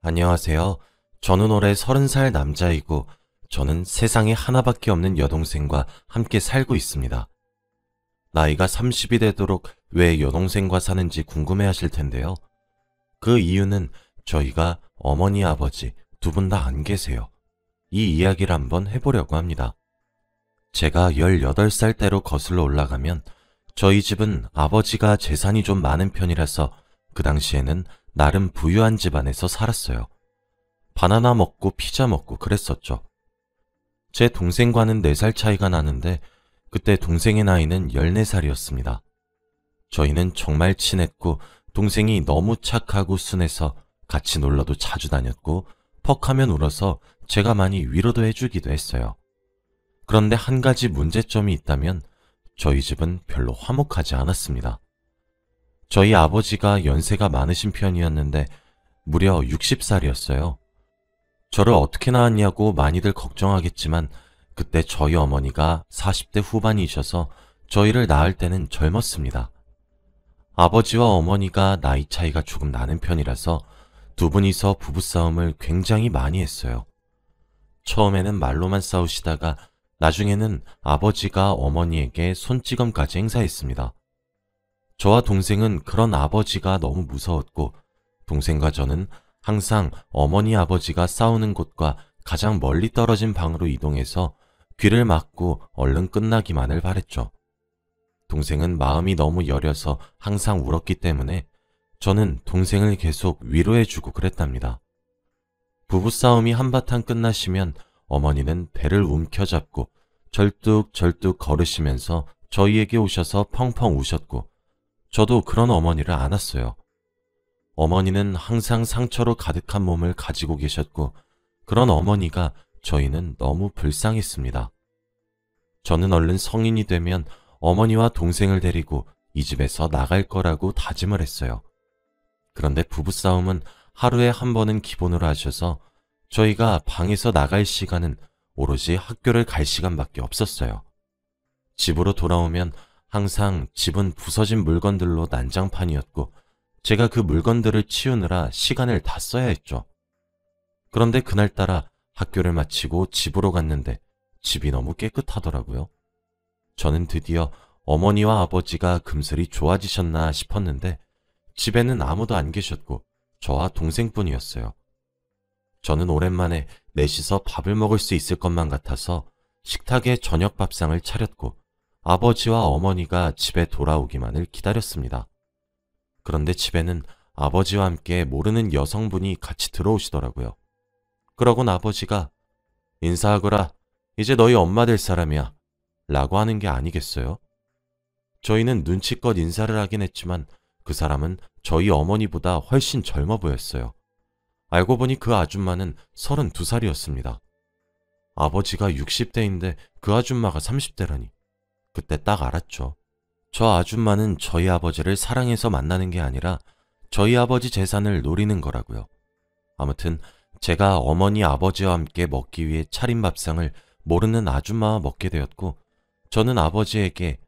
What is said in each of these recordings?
안녕하세요. 저는 올해 30살 남자이고 저는 세상에 하나밖에 없는 여동생과 함께 살고 있습니다. 나이가 30이 되도록 왜 여동생과 사는지 궁금해 하실 텐데요. 그 이유는 저희가 어머니, 아버지 두 분 다 안 계세요. 이 이야기를 한번 해보려고 합니다. 제가 18살 때로 거슬러 올라가면 저희 집은 아버지가 재산이 좀 많은 편이라서 그 당시에는 나름 부유한 집안에서 살았어요. 바나나 먹고 피자 먹고 그랬었죠. 제 동생과는 4살 차이가 나는데 그때 동생의 나이는 14살이었습니다. 저희는 정말 친했고 동생이 너무 착하고 순해서 같이 놀러도 자주 다녔고 퍽하면 울어서 제가 많이 위로도 해주기도 했어요. 그런데 한 가지 문제점이 있다면 저희 집은 별로 화목하지 않았습니다. 저희 아버지가 연세가 많으신 편이었는데 무려 60살이었어요. 저를 어떻게 낳았냐고 많이들 걱정하겠지만 그때 저희 어머니가 40대 후반이셔서 저희를 낳을 때는 젊었습니다. 아버지와 어머니가 나이 차이가 조금 나는 편이라서 두 분이서 부부싸움을 굉장히 많이 했어요. 처음에는 말로만 싸우시다가 나중에는 아버지가 어머니에게 손찌검까지 행사했습니다. 저와 동생은 그런 아버지가 너무 무서웠고 동생과 저는 항상 어머니 아버지가 싸우는 곳과 가장 멀리 떨어진 방으로 이동해서 귀를 막고 얼른 끝나기만을 바랬죠. 동생은 마음이 너무 여려서 항상 울었기 때문에 저는 동생을 계속 위로해주고 그랬답니다. 부부싸움이 한바탕 끝나시면 어머니는 배를 움켜잡고 절뚝절뚝 걸으시면서 저희에게 오셔서 펑펑 우셨고 저도 그런 어머니를 안았어요. 어머니는 항상 상처로 가득한 몸을 가지고 계셨고 그런 어머니가 저희는 너무 불쌍했습니다. 저는 얼른 성인이 되면 어머니와 동생을 데리고 이 집에서 나갈 거라고 다짐을 했어요. 그런데 부부싸움은 하루에 한 번은 기본으로 하셔서 저희가 방에서 나갈 시간은 오로지 학교를 갈 시간밖에 없었어요. 집으로 돌아오면 항상 집은 부서진 물건들로 난장판이었고 제가 그 물건들을 치우느라 시간을 다 써야 했죠. 그런데 그날따라 학교를 마치고 집으로 갔는데 집이 너무 깨끗하더라고요. 저는 드디어 어머니와 아버지가 금슬이 좋아지셨나 싶었는데 집에는 아무도 안 계셨고 저와 동생뿐이었어요. 저는 오랜만에 넷이서 밥을 먹을 수 있을 것만 같아서 식탁에 저녁 밥상을 차렸고 아버지와 어머니가 집에 돌아오기만을 기다렸습니다. 그런데 집에는 아버지와 함께 모르는 여성분이 같이 들어오시더라고요. 그러곤 아버지가 인사하거라. 이제 너희 엄마 될 사람이야. 라고 하는 게 아니겠어요? 저희는 눈치껏 인사를 하긴 했지만 그 사람은 저희 어머니보다 훨씬 젊어 보였어요. 알고 보니 그 아줌마는 32살이었습니다. 아버지가 60대인데 그 아줌마가 30대라니. 그때 딱 알았죠. 저 아줌마는 저희 아버지를 사랑해서 만나는 게 아니라 저희 아버지 재산을 노리는 거라고요. 아무튼 제가 어머니 아버지와 함께 먹기 위해 차린 밥상을 모르는 아줌마와 먹게 되었고 저는 아버지에게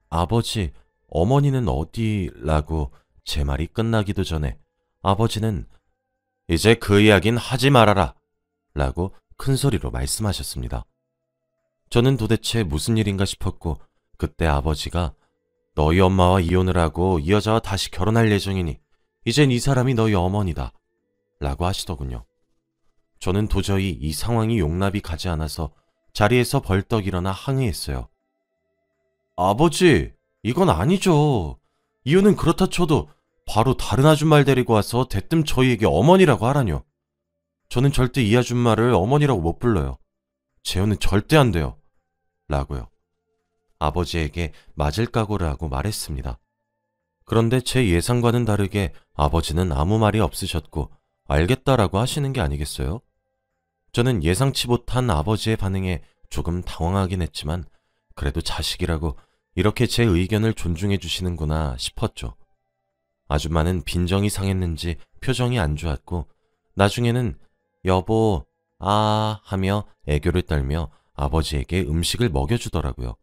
아버지, 어머니는 어디라고 제 말이 끝나기도 전에 아버지는 이제 그 이야기는 하지 말아라 라고 큰 소리로 말씀하셨습니다. 저는 도대체 무슨 일인가 싶었고 그때 아버지가 너희 엄마와 이혼을 하고 이 여자와 다시 결혼할 예정이니 이젠 이 사람이 너희 어머니다 라고 하시더군요. 저는 도저히 이 상황이 용납이 가지 않아서 자리에서 벌떡 일어나 항의했어요. 아버지, 이건 아니죠. 이유는 그렇다 쳐도 바로 다른 아줌마를 데리고 와서 대뜸 저희에게 어머니라고 하라뇨. 저는 절대 이 아줌마를 어머니라고 못 불러요. 재혼은 절대 안 돼요. 라고요. 아버지에게 맞을 각오를 하고 말했습니다. 그런데 제 예상과는 다르게 아버지는 아무 말이 없으셨고 알겠다라고 하시는 게 아니겠어요? 저는 예상치 못한 아버지의 반응에 조금 당황하긴 했지만 그래도 자식이라고 이렇게 제 의견을 존중해 주시는구나 싶었죠. 아줌마는 빈정이 상했는지 표정이 안 좋았고 나중에는 여보, 하며 애교를 떨며 아버지에게 음식을 먹여주더라고요.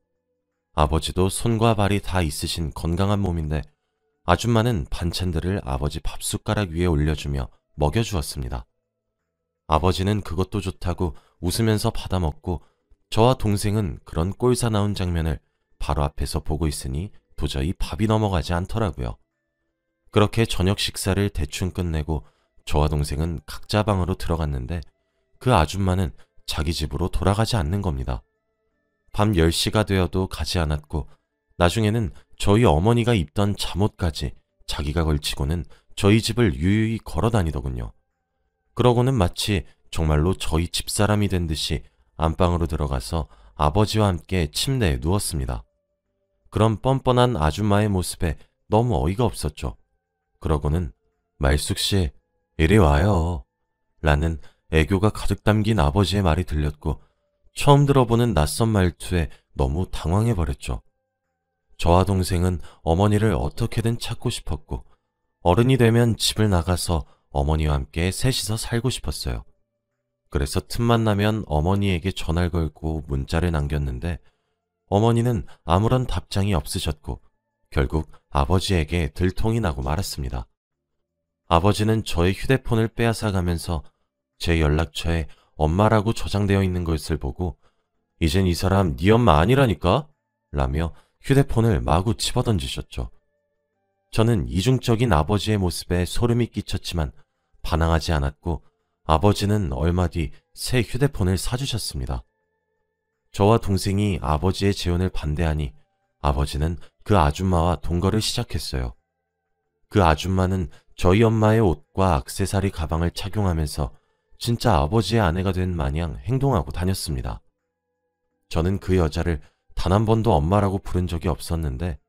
아버지도 손과 발이 다 있으신 건강한 몸인데 아줌마는 반찬들을 아버지 밥숟가락 위에 올려주며 먹여주었습니다. 아버지는 그것도 좋다고 웃으면서 받아먹고 저와 동생은 그런 꼴사 나온 장면을 바로 앞에서 보고 있으니 도저히 밥이 넘어가지 않더라고요. 그렇게 저녁 식사를 대충 끝내고 저와 동생은 각자 방으로 들어갔는데 그 아줌마는 자기 집으로 돌아가지 않는 겁니다. 밤 10시가 되어도 가지 않았고 나중에는 저희 어머니가 입던 잠옷까지 자기가 걸치고는 저희 집을 유유히 걸어 다니더군요. 그러고는 마치 정말로 저희 집사람이 된 듯이 안방으로 들어가서 아버지와 함께 침대에 누웠습니다. 그런 뻔뻔한 아줌마의 모습에 너무 어이가 없었죠. 그러고는 말숙씨, 이리 와요. 라는 애교가 가득 담긴 아버지의 말이 들렸고 처음 들어보는 낯선 말투에 너무 당황해버렸죠. 저와 동생은 어머니를 어떻게든 찾고 싶었고 어른이 되면 집을 나가서 어머니와 함께 셋이서 살고 싶었어요. 그래서 틈만 나면 어머니에게 전화를 걸고 문자를 남겼는데 어머니는 아무런 답장이 없으셨고 결국 아버지에게 들통이 나고 말았습니다. 아버지는 저의 휴대폰을 빼앗아가면서 제 연락처에 엄마라고 저장되어 있는 것을 보고 이젠 이 사람 네 엄마 아니라니까? 라며 휴대폰을 마구 집어던지셨죠. 저는 이중적인 아버지의 모습에 소름이 끼쳤지만 반항하지 않았고 아버지는 얼마 뒤 새 휴대폰을 사주셨습니다. 저와 동생이 아버지의 재혼을 반대하니 아버지는 그 아줌마와 동거를 시작했어요. 그 아줌마는 저희 엄마의 옷과 액세서리 가방을 착용하면서 진짜 아버지의 아내가 된 마냥 행동하고 다녔습니다. 저는 그 여자를 단 한 번도 엄마라고 부른 적이 없었는데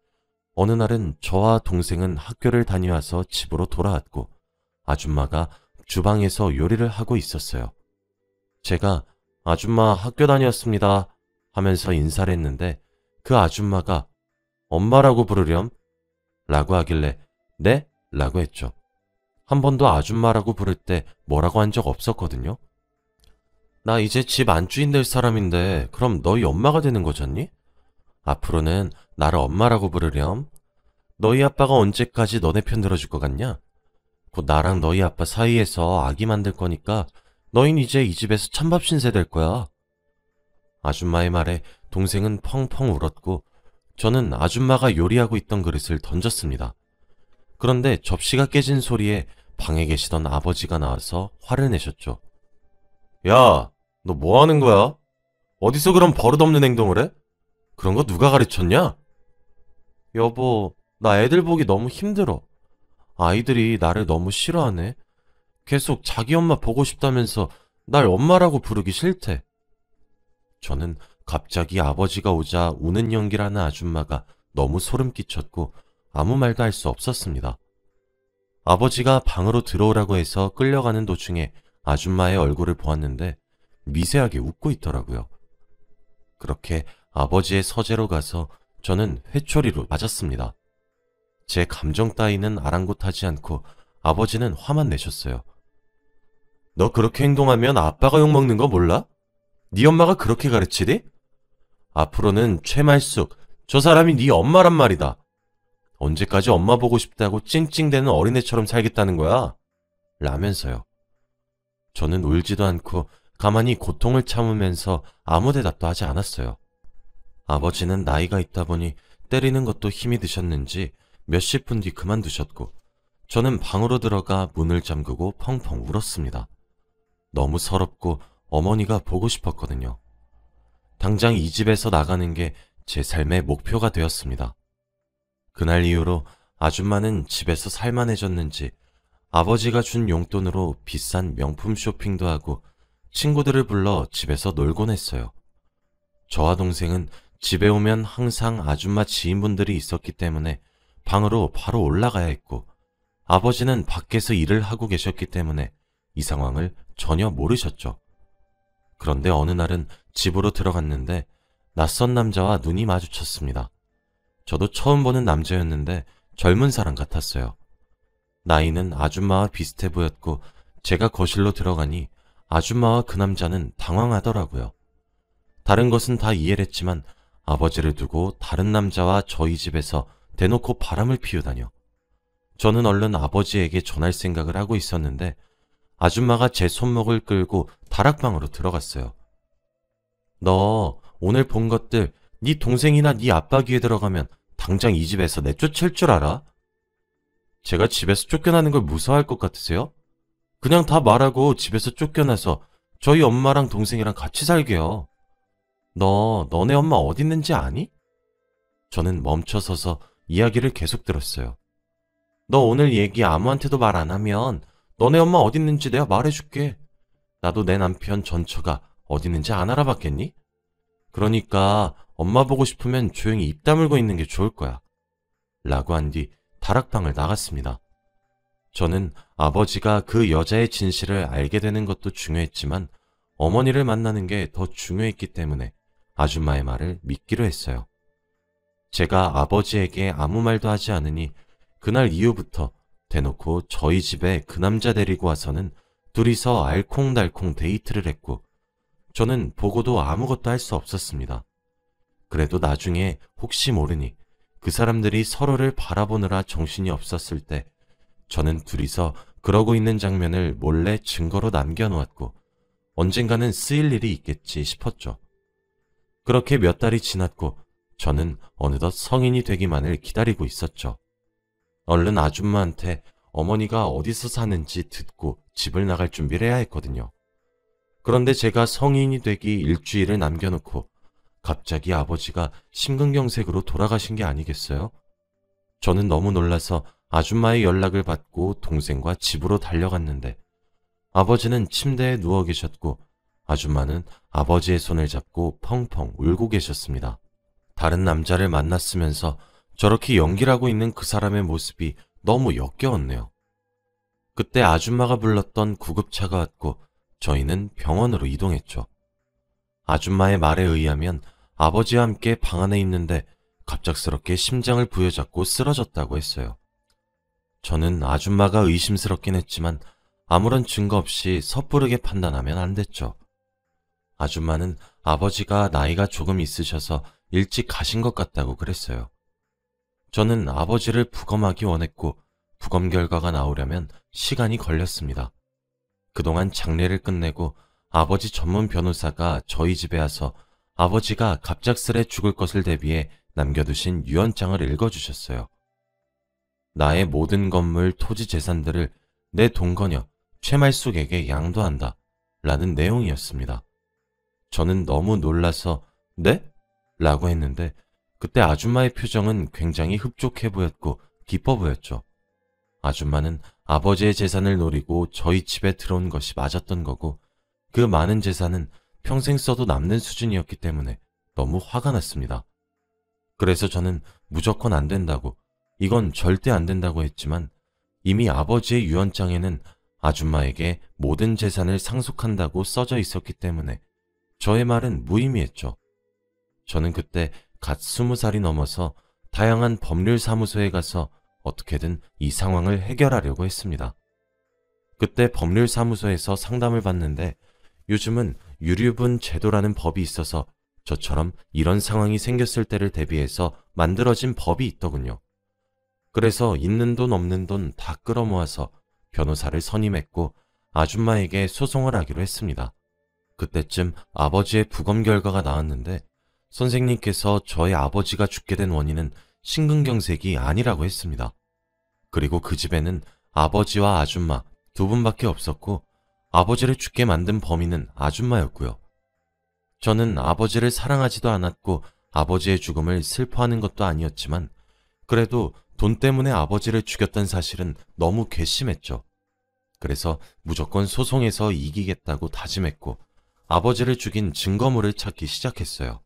어느 날은 저와 동생은 학교를 다녀와서 집으로 돌아왔고 아줌마가 주방에서 요리를 하고 있었어요. 제가 아줌마 학교 다녔습니다 하면서 인사를 했는데 그 아줌마가 엄마라고 부르렴? 라고 하길래 네? 라고 했죠. 한 번도 아줌마라고 부를 때 뭐라고 한 적 없었거든요. 나 이제 집 안주인 될 사람인데 그럼 너희 엄마가 되는 거잖니? 앞으로는 나를 엄마라고 부르렴? 너희 아빠가 언제까지 너네 편 들어줄 것 같냐? 곧 나랑 너희 아빠 사이에서 아기 만들 거니까 너흰 이제 이 집에서 찬밥 신세 될 거야. 아줌마의 말에 동생은 펑펑 울었고 저는 아줌마가 요리하고 있던 그릇을 던졌습니다. 그런데 접시가 깨진 소리에 방에 계시던 아버지가 나와서 화를 내셨죠. 야, 너 뭐 하는 거야? 어디서 그런 버릇없는 행동을 해? 그런 거 누가 가르쳤냐? 여보, 나 애들 보기 너무 힘들어. 아이들이 나를 너무 싫어하네. 계속 자기 엄마 보고 싶다면서 날 엄마라고 부르기 싫대. 저는 갑자기 아버지가 오자 우는 연기를 하는 아줌마가 너무 소름 끼쳤고 아무 말도 할 수 없었습니다. 아버지가 방으로 들어오라고 해서 끌려가는 도중에 아줌마의 얼굴을 보았는데 미세하게 웃고 있더라고요. 그렇게 아버지의 서재로 가서 저는 회초리로 맞았습니다. 제 감정 따위는 아랑곳하지 않고 아버지는 화만 내셨어요. 너 그렇게 행동하면 아빠가 욕먹는 거 몰라? 네 엄마가 그렇게 가르치디? 앞으로는 최말숙, 저 사람이 네 엄마란 말이다. 언제까지 엄마 보고 싶다고 찡찡대는 어린애처럼 살겠다는 거야? 라면서요. 저는 울지도 않고 가만히 고통을 참으면서 아무 대답도 하지 않았어요. 아버지는 나이가 있다 보니 때리는 것도 힘이 드셨는지 몇십 분 뒤 그만두셨고 저는 방으로 들어가 문을 잠그고 펑펑 울었습니다. 너무 서럽고 어머니가 보고 싶었거든요. 당장 이 집에서 나가는 게 제 삶의 목표가 되었습니다. 그날 이후로 아줌마는 집에서 살만해졌는지 아버지가 준 용돈으로 비싼 명품 쇼핑도 하고 친구들을 불러 집에서 놀곤 했어요. 저와 동생은 집에 오면 항상 아줌마 지인분들이 있었기 때문에 방으로 바로 올라가야 했고 아버지는 밖에서 일을 하고 계셨기 때문에 이 상황을 전혀 모르셨죠. 그런데 어느 날은 집으로 들어갔는데 낯선 남자와 눈이 마주쳤습니다. 저도 처음 보는 남자였는데 젊은 사람 같았어요. 나이는 아줌마와 비슷해 보였고 제가 거실로 들어가니 아줌마와 그 남자는 당황하더라고요. 다른 것은 다 이해를 했지만 아버지를 두고 다른 남자와 저희 집에서 대놓고 바람을 피우다뇨. 저는 얼른 아버지에게 전할 생각을 하고 있었는데 아줌마가 제 손목을 끌고 다락방으로 들어갔어요. 너 오늘 본 것들 네 동생이나 네 아빠 귀에 들어가면 당장 이 집에서 내쫓을 줄 알아? 제가 집에서 쫓겨나는 걸 무서워할 것 같으세요? 그냥 다 말하고 집에서 쫓겨나서 저희 엄마랑 동생이랑 같이 살게요. 너네 엄마 어디 있는지 아니? 저는 멈춰서서 이야기를 계속 들었어요. 너 오늘 얘기 아무한테도 말 안 하면 너네 엄마 어디 있는지 내가 말해줄게. 나도 내 남편 전처가 어디 있는지 안 알아봤겠니? 그러니까 엄마 보고 싶으면 조용히 입 다물고 있는 게 좋을 거야. 라고 한 뒤 다락방을 나갔습니다. 저는 아버지가 그 여자의 진실을 알게 되는 것도 중요했지만 어머니를 만나는 게 더 중요했기 때문에 아줌마의 말을 믿기로 했어요. 제가 아버지에게 아무 말도 하지 않으니 그날 이후부터 대놓고 저희 집에 그 남자 데리고 와서는 둘이서 알콩달콩 데이트를 했고 저는 보고도 아무것도 할 수 없었습니다. 그래도 나중에 혹시 모르니 그 사람들이 서로를 바라보느라 정신이 없었을 때 저는 둘이서 그러고 있는 장면을 몰래 증거로 남겨놓았고 언젠가는 쓰일 일이 있겠지 싶었죠. 그렇게 몇 달이 지났고 저는 어느덧 성인이 되기만을 기다리고 있었죠. 얼른 아줌마한테 어머니가 어디서 사는지 듣고 집을 나갈 준비를 해야 했거든요. 그런데 제가 성인이 되기 일주일을 남겨놓고 갑자기 아버지가 심근경색으로 돌아가신 게 아니겠어요? 저는 너무 놀라서 아줌마의 연락을 받고 동생과 집으로 달려갔는데 아버지는 침대에 누워 계셨고 아줌마는 아버지의 손을 잡고 펑펑 울고 계셨습니다. 다른 남자를 만났으면서 저렇게 연기를 하고 있는 그 사람의 모습이 너무 역겨웠네요. 그때 아줌마가 불렀던 구급차가 왔고 저희는 병원으로 이동했죠. 아줌마의 말에 의하면 아버지와 함께 방 안에 있는데 갑작스럽게 심장을 부여잡고 쓰러졌다고 했어요. 저는 아줌마가 의심스럽긴 했지만 아무런 증거 없이 섣부르게 판단하면 안 됐죠. 아줌마는 아버지가 나이가 조금 있으셔서 일찍 가신 것 같다고 그랬어요. 저는 아버지를 부검하기 원했고 부검 결과가 나오려면 시간이 걸렸습니다. 그동안 장례를 끝내고 아버지 전문 변호사가 저희 집에 와서 아버지가 갑작스레 죽을 것을 대비해 남겨두신 유언장을 읽어주셨어요. 나의 모든 건물, 토지 재산들을 내 동거녀 최말숙에게 양도한다 라는 내용이었습니다. 저는 너무 놀라서 네? 라고 했는데 그때 아줌마의 표정은 굉장히 흡족해 보였고 기뻐 보였죠. 아줌마는 아버지의 재산을 노리고 저희 집에 들어온 것이 맞았던 거고 그 많은 재산은 평생 써도 남는 수준이었기 때문에 너무 화가 났습니다. 그래서 저는 무조건 안 된다고, 이건 절대 안 된다고 했지만 이미 아버지의 유언장에는 아줌마에게 모든 재산을 상속한다고 써져 있었기 때문에 저의 말은 무의미했죠. 저는 그때 갓 20살이 넘어서 다양한 법률사무소에 가서 어떻게든 이 상황을 해결하려고 했습니다. 그때 법률사무소에서 상담을 받는데 요즘은 유류분 제도라는 법이 있어서 저처럼 이런 상황이 생겼을 때를 대비해서 만들어진 법이 있더군요. 그래서 있는 돈 없는 돈 다 끌어모아서 변호사를 선임했고 아줌마에게 소송을 하기로 했습니다. 그때쯤 아버지의 부검 결과가 나왔는데 선생님께서 저의 아버지가 죽게 된 원인은 심근경색이 아니라고 했습니다. 그리고 그 집에는 아버지와 아줌마 두 분밖에 없었고 아버지를 죽게 만든 범인은 아줌마였고요. 저는 아버지를 사랑하지도 않았고 아버지의 죽음을 슬퍼하는 것도 아니었지만 그래도 돈 때문에 아버지를 죽였던 사실은 너무 괘씸했죠. 그래서 무조건 소송에서 이기겠다고 다짐했고 아버지를 죽인 증거물을 찾기 시작했어요.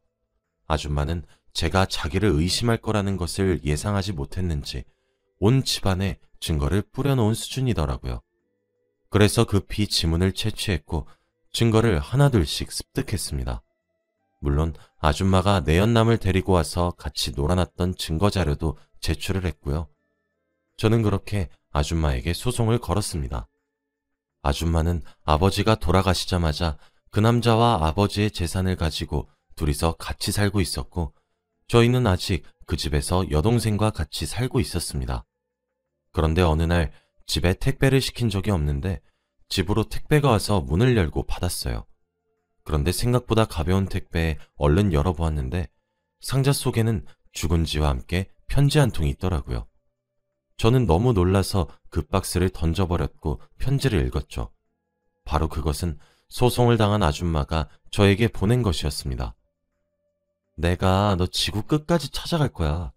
아줌마는 제가 자기를 의심할 거라는 것을 예상하지 못했는지 온 집안에 증거를 뿌려놓은 수준이더라고요. 그래서 급히 지문을 채취했고 증거를 하나둘씩 습득했습니다. 물론 아줌마가 내연남을 데리고 와서 같이 놀아놨던 증거자료도 제출을 했고요. 저는 그렇게 아줌마에게 소송을 걸었습니다. 아줌마는 아버지가 돌아가시자마자 그 남자와 아버지의 재산을 가지고 둘이서 같이 살고 있었고 저희는 아직 그 집에서 여동생과 같이 살고 있었습니다. 그런데 어느 날 집에 택배를 시킨 적이 없는데 집으로 택배가 와서 문을 열고 받았어요. 그런데 생각보다 가벼운 택배에 얼른 열어보았는데 상자 속에는 죽은지와 함께 편지 한 통이 있더라고요. 저는 너무 놀라서 그 박스를 던져버렸고 편지를 읽었죠. 바로 그것은 소송을 당한 아줌마가 저에게 보낸 것이었습니다. 내가 너 지구 끝까지 찾아갈 거야.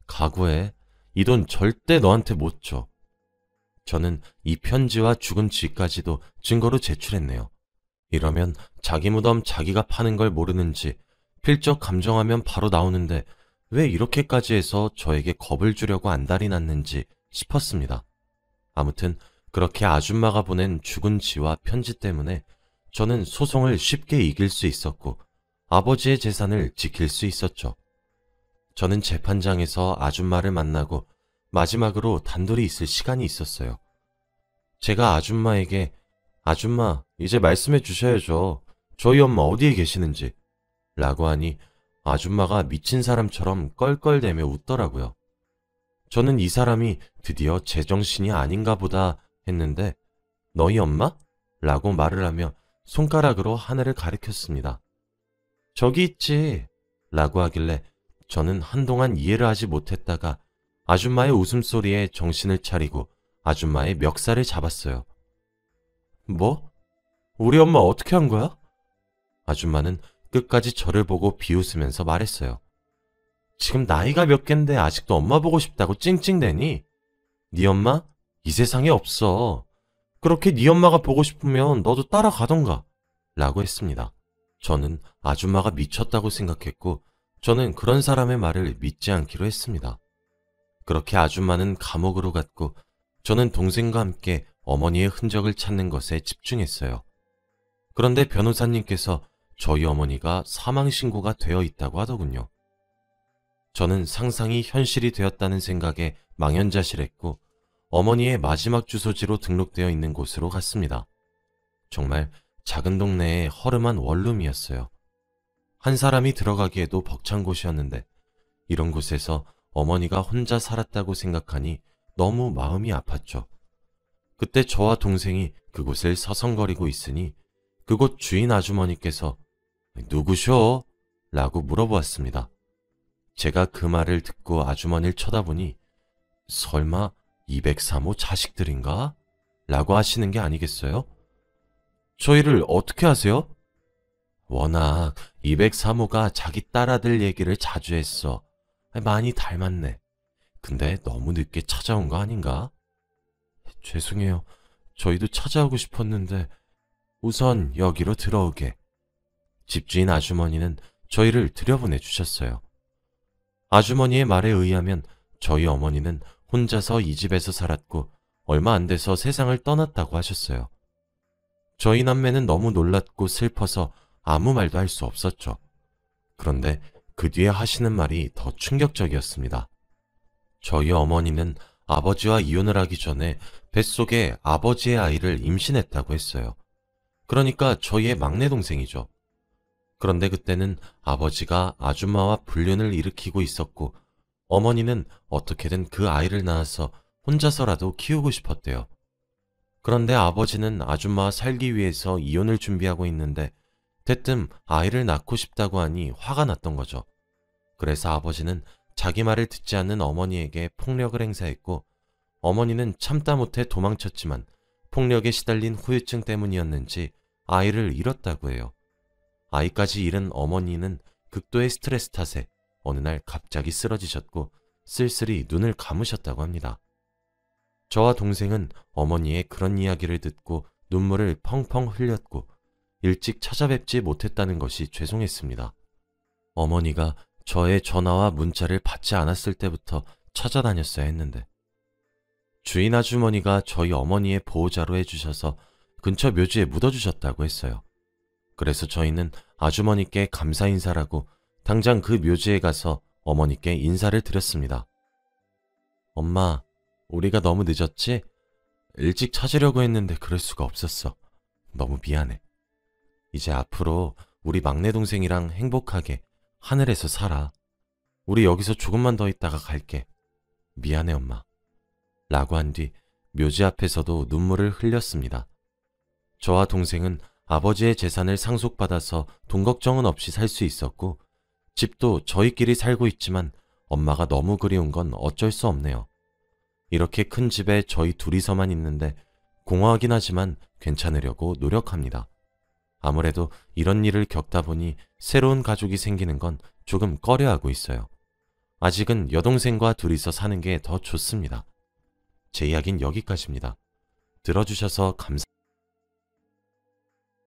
각오해. 이 돈 절대 너한테 못 줘. 저는 이 편지와 죽은 쥐까지도 증거로 제출했네요. 이러면 자기 무덤 자기가 파는 걸 모르는지 필적 감정하면 바로 나오는데 왜 이렇게까지 해서 저에게 겁을 주려고 안달이 났는지 싶었습니다. 아무튼 그렇게 아줌마가 보낸 죽은 쥐와 편지 때문에 저는 소송을 쉽게 이길 수 있었고 아버지의 재산을 지킬 수 있었죠. 저는 재판장에서 아줌마를 만나고 마지막으로 단둘이 있을 시간이 있었어요. 제가 아줌마에게 아줌마, 이제 말씀해 주셔야죠. 저희 엄마 어디에 계시는지 라고 하니 아줌마가 미친 사람처럼 껄껄대며 웃더라고요. 저는 이 사람이 드디어 제정신이 아닌가 보다 했는데 너희 엄마? 라고 말을 하며 손가락으로 하늘을 가리켰습니다. 저기 있지 라고 하길래 저는 한동안 이해를 하지 못했다가 아줌마의 웃음소리에 정신을 차리고 아줌마의 멱살을 잡았어요. 뭐? 우리 엄마 어떻게 한 거야? 아줌마는 끝까지 저를 보고 비웃으면서 말했어요. 지금 나이가 몇 갠데 아직도 엄마 보고 싶다고 찡찡대니? 네 엄마? 이 세상에 없어. 그렇게 네 엄마가 보고 싶으면 너도 따라가던가 라고 했습니다. 저는 아줌마가 미쳤다고 생각했고 저는 그런 사람의 말을 믿지 않기로 했습니다. 그렇게 아줌마는 감옥으로 갔고 저는 동생과 함께 어머니의 흔적을 찾는 것에 집중했어요. 그런데 변호사님께서 저희 어머니가 사망신고가 되어 있다고 하더군요. 저는 상상이 현실이 되었다는 생각에 망연자실했고 어머니의 마지막 주소지로 등록되어 있는 곳으로 갔습니다. 정말 작은 동네의 허름한 원룸이었어요. 한 사람이 들어가기에도 벅찬 곳이었는데 이런 곳에서 어머니가 혼자 살았다고 생각하니 너무 마음이 아팠죠. 그때 저와 동생이 그곳을 서성거리고 있으니 그곳 주인 아주머니께서 누구셔? 라고 물어보았습니다. 제가 그 말을 듣고 아주머니를 쳐다보니 설마 203호 자식들인가? 라고 하시는 게 아니겠어요? 저희를 어떻게 아세요? 워낙 203호가 자기 딸아들 얘기를 자주 했어. 많이 닮았네. 근데 너무 늦게 찾아온 거 아닌가? 죄송해요. 저희도 찾아오고 싶었는데 우선 여기로 들어오게. 집주인 아주머니는 저희를 들여보내 주셨어요. 아주머니의 말에 의하면 저희 어머니는 혼자서 이 집에서 살았고 얼마 안 돼서 세상을 떠났다고 하셨어요. 저희 남매는 너무 놀랐고 슬퍼서 아무 말도 할 수 없었죠. 그런데 그 뒤에 하시는 말이 더 충격적이었습니다. 저희 어머니는 아버지와 이혼을 하기 전에 뱃속에 아버지의 아이를 임신했다고 했어요. 그러니까 저희의 막내 동생이죠. 그런데 그때는 아버지가 아줌마와 불륜을 일으키고 있었고 어머니는 어떻게든 그 아이를 낳아서 혼자서라도 키우고 싶었대요. 그런데 아버지는 아줌마와 살기 위해서 이혼을 준비하고 있는데 대뜸 아이를 낳고 싶다고 하니 화가 났던 거죠. 그래서 아버지는 자기 말을 듣지 않는 어머니에게 폭력을 행사했고 어머니는 참다 못해 도망쳤지만 폭력에 시달린 후유증 때문이었는지 아이를 잃었다고 해요. 아이까지 잃은 어머니는 극도의 스트레스 탓에 어느 날 갑자기 쓰러지셨고 쓸쓸히 눈을 감으셨다고 합니다. 저와 동생은 어머니의 그런 이야기를 듣고 눈물을 펑펑 흘렸고 일찍 찾아뵙지 못했다는 것이 죄송했습니다. 어머니가 저의 전화와 문자를 받지 않았을 때부터 찾아다녔어야 했는데 주인 아주머니가 저희 어머니의 보호자로 해주셔서 근처 묘지에 묻어주셨다고 했어요. 그래서 저희는 아주머니께 감사 인사라고 당장 그 묘지에 가서 어머니께 인사를 드렸습니다. 엄마, 우리가 너무 늦었지? 일찍 찾으려고 했는데 그럴 수가 없었어. 너무 미안해. 이제 앞으로 우리 막내 동생이랑 행복하게 하늘에서 살아. 우리 여기서 조금만 더 있다가 갈게. 미안해 엄마. 라고 한 뒤 묘지 앞에서도 눈물을 흘렸습니다. 저와 동생은 아버지의 재산을 상속받아서 돈 걱정은 없이 살 수 있었고, 집도 저희끼리 살고 있지만 엄마가 너무 그리운 건 어쩔 수 없네요. 이렇게 큰 집에 저희 둘이서만 있는데 공허하긴 하지만 괜찮으려고 노력합니다. 아무래도 이런 일을 겪다 보니 새로운 가족이 생기는 건 조금 꺼려하고 있어요. 아직은 여동생과 둘이서 사는 게 더 좋습니다. 제 이야기는 여기까지입니다. 들어주셔서 감사합니다.